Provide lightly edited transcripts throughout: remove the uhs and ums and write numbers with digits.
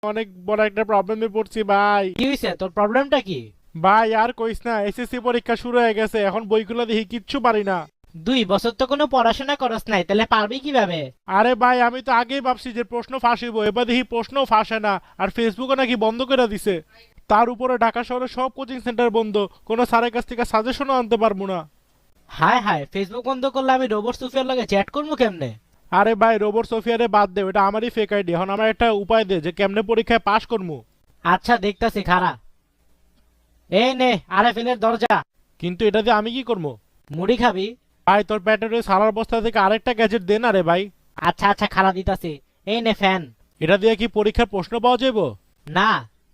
অনেক বড় একটা প্রবলেমে পড়ছি ভাই। কি হয়েছে, তোর প্রবলেমটা কি? ভাই আর কইস না, এসএসসি পরীক্ষা শুরু হয়ে গেছে, এখন বইগুলো দেখি কিচ্ছু পারি না। 2 বছর তো কোনো পড়াশোনা করস নাই, তাহলে পারবি কিভাবে? আরে ভাই আমি তো আগেই ভাবছি যে প্রশ্ন ফাঁসিব, এবার দেখি প্রশ্নও ফাঁসে না, আর ফেসবুকও নাকি বন্ধ করে দিছে। তার উপরে ঢাকা শহরে সব কোচিং সেন্টার বন্ধ, কোনো স্যারের কাছ থেকে সাজেশনও আনতে পারবো না। হায় হায়, ফেসবুক বন্ধ করলে আমি রোবট সুফিয়ার লগে চ্যাট করবো কেমনে? আরে ভাই রোবট সোফিয়ারে বাদ দে, ওটা আমারই ফেক আইডি। এখন আমার একটা উপায় দে যে কেমনে পরীক্ষায় পাশ করবো। আচ্ছা দেখতাছি, খারা। এই নে আরএফএল এর দরজা। কিন্তু এটা দিয়ে আমি কি করবো? মুড়ি খাবি? ভাই তোর প্যাটের ওই সারার বস্তা থেকে আরেকটা গ্যাজেট দে না রে ভাই। আচ্ছা আচ্ছা, খারা দিতাছি। এই নে ফ্যান। এটা দিয়ে কি পরীক্ষার প্রশ্ন পাওয়া যাবো? না,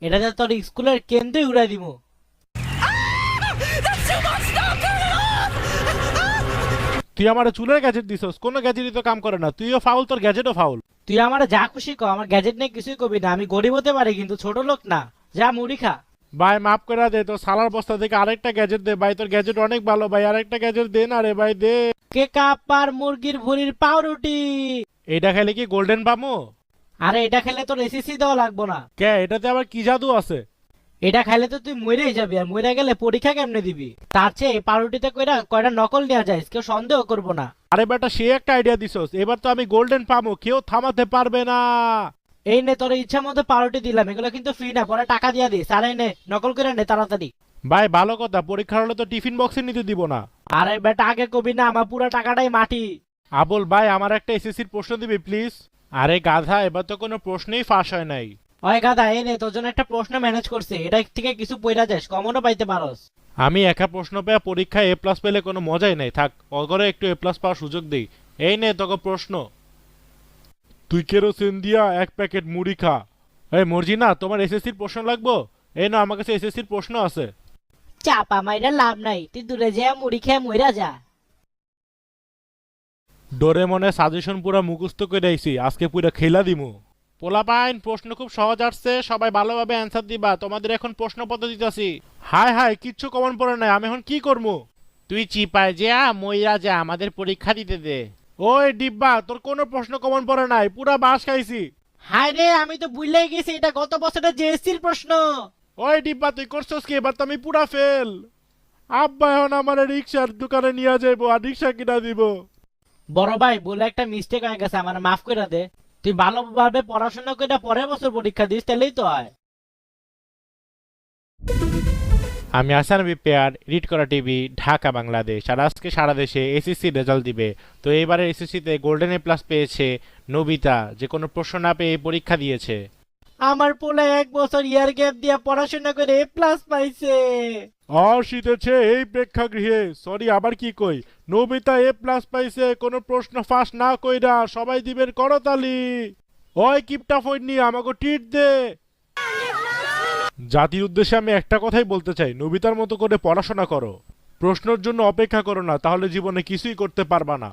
এটা দিয়ে তোর স্কুলের কেন্দ্রে উড়াই দিমু। তুই আমার চুলের গ্যাজেট দিছস, কোনো গ্যাজেটই তো কাম করে না, তুইও ফাউল তোর গ্যাজেটও ফাউল। তুই আমার যা খুশি কর, আমার গ্যাজেট নিয়ে কিছুই কবি না। আমি গরিব হতে পারি কিন্তু ছোট লোক না। যা মুড়ি খা। ভাই মাফ করে দে, তোর সালার বস্তা থেকে আরেকটা গ্যাজেট দে ভাই, তোর গ্যাজেট অনেক ভালো ভাই, আরেকটা গ্যাজেট দে না রে ভাই দে। কেক আর মুরগির ভুঁড়ির পাউরুটি। এটা খেলে কি গোল্ডেন পামো? আরে এটা খেলে তোর এসএসসি দেওয়া লাগবো না। কে এটাতে আবার কি জাদু আছে? এটা খাইলে তো তুই মরেই যাবি, আর মরে গেলে পরীক্ষা কেমনে দিবি? তার চেয়ে এই পাউরুটিতে কয়টা কয়টা নকল নেওয়া যায়, কেউ সন্দেহ করবো না। আরে বেটা সে একটা আইডিয়া দিছস, এবার তো আমি গোল্ডেন পামো, কেউ থামাতে পারবে না। এই নে তোর ইচ্ছা মতো পাউরুটি দিলাম, এগুলো কিন্তু ফ্রি না, পরে টাকা দিয়ে দিস। আরে নে নকল করে নে তাড়াতাড়ি। ভাই ভালো কথা, পরীক্ষার হলে তো টিফিন বক্সে নিতে দিব না। আরে বেটা আগে কবি না, আমার পুরো টাকাটাই মাটি। আবুল ভাই আমার একটা এসএসসির প্রশ্ন দিবি প্লিজ? আরে গাধা, এবার তো কোনো প্রশ্নই ফাঁস হয় নাই। ওই গাদা, এই নে তোর জন্য একটা প্রশ্ন ম্যানেজ করছে, এটা থেকে কিছু পয়রা যাস, কমনও পাইতে পারস। আমি একা প্রশ্ন পেয়ে পরীক্ষায় এ প্লাস পেলে কোনো মজাই নাই, থাক অগরে একটু এ প্লাস পাওয়ার সুযোগ দেই। এই নে তোকে প্রশ্ন। তুই কেরোসিন দিয়া এক প্যাকেট মুড়ি খা। এই মর্জিনা, তোমার এসএসসির প্রশ্ন লাগবো? এই না, আমার কাছে এসএসসির প্রশ্ন আছে। চাপা মাইরা লাভ নাই, তুই দূরে যা মুড়ি খেয়ে মইরা যা। ডোরেমনের সাজেশন পুরা মুখস্থ করে আইছি, আজকে পুরা খেলা দিমু। পোলাপাইন প্রশ্ন খুব সহজ আসছে, সবাই ভালোভাবে অ্যান্সার দিবা, তোমাদের এখন প্রশ্নপত্র দিতেছি। হাই হাই, কিচ্ছু কমন পড়ে নাই, আমি এখন কি করবো? তুই চিপায় যা মইরা যা, আমাদের পরীক্ষা দিতে দে। ওই ডিব্বা, তোর কোনো প্রশ্ন কমন পড়ে নাই, পুরা বাস খাইছি। হায় রে, আমি তো ভুলেই গেছি, এটা গত বছরের জেএসসির প্রশ্ন। ওই ডিব্বা তুই করছস কি? এবার তো আমি পুরা ফেল। আব্বা এখন আমার রিক্সার দোকানে নিয়ে যাইবো, আর রিক্সা কিনা দিব। বড় ভাই বলে একটা মিস্টেক হয়ে গেছে, আমার মাফ করে দে। তুই ভালোভাবে পড়াশোনা করে পরের বছর পরীক্ষা দিস, তাহলেই তো হয়। আমি আসান পেয়ার এডিট করা টিভি, ঢাকা বাংলাদেশ। আর আজকে সারা দেশে এসএসসি রেজাল্ট দিবে। তো এবারে এসএসসিতে গোল্ডেন এ প্লাস পেয়েছে নবিতা, যে কোনো প্রশ্ন না পেয়ে পরীক্ষা দিয়েছে। আমার পোলা 1 বছর ইয়ার গ্যাপ দিয়ে পড়াশোনা করে A+ পাইছে। অশীতেছে এই প্রেক্ষাগৃহে, সরি আবার কি কই, নবিতা এ প্লাস পাইছে কোনো প্রশ্ন ফাঁস না কইরা, সবাই দিবেন করতালি। ওই কিপটা ফোন নিয়ে আমাকে টিট দে। জাতির উদ্দেশ্যে আমি একটা কথাই বলতে চাই, নবিতার মতো করে পড়াশোনা করো, প্রশ্নের জন্য অপেক্ষা করো না, তাহলে জীবনে কিছুই করতে পারবা না।